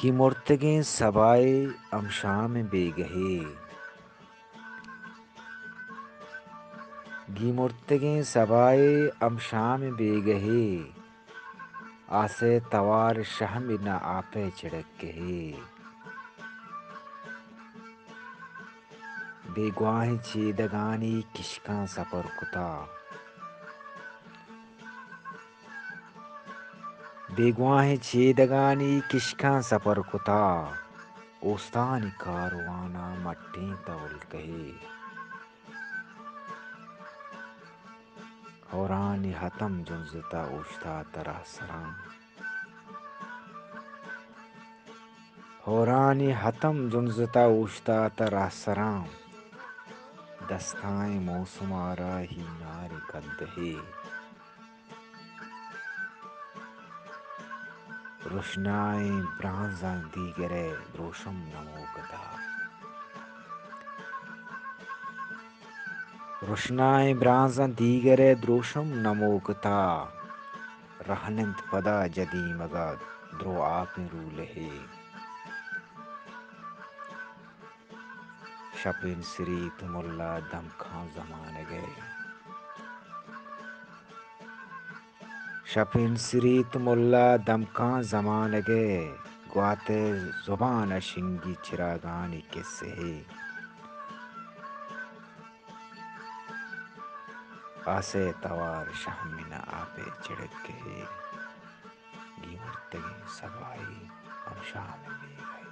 गिमुर्तगें सबाए अमशाम बेगहे गिमुर्तगें सबाए अमशाम बेगहे आसे तवार शहम न आपे चिड़क गहे बेगवाह चेदगानी किशका सपर कुता बेगवाह चेदगानी किशका सपर कुता ओस्तान कारवाना मट्टे तौल कहे हौरान हतम जुंजता उश्ता तरह सराम हौरान हतम जुंजता उश्ता तरह सराम दस्ताए मौसमारा ही नार कद्दहे रोशनाए ब्रांजा दीगरे द्रोशम नमोकता रोशनाए ब्रांजा दीगरे द्रोशम नमोकता रहनंत पदा जदी मगा द्रो आप रूलहे शपिन श्री तुमुल्ला दम खां जमान गए शपिन श्री तुमुल्ला दम खां जमान गए ग्वाते जुबान शिंगी चिरागानी किस्से आसे तवार शहमिना आपे चिड़क गए गिमुर्तगे सबाई अमशाम में गए।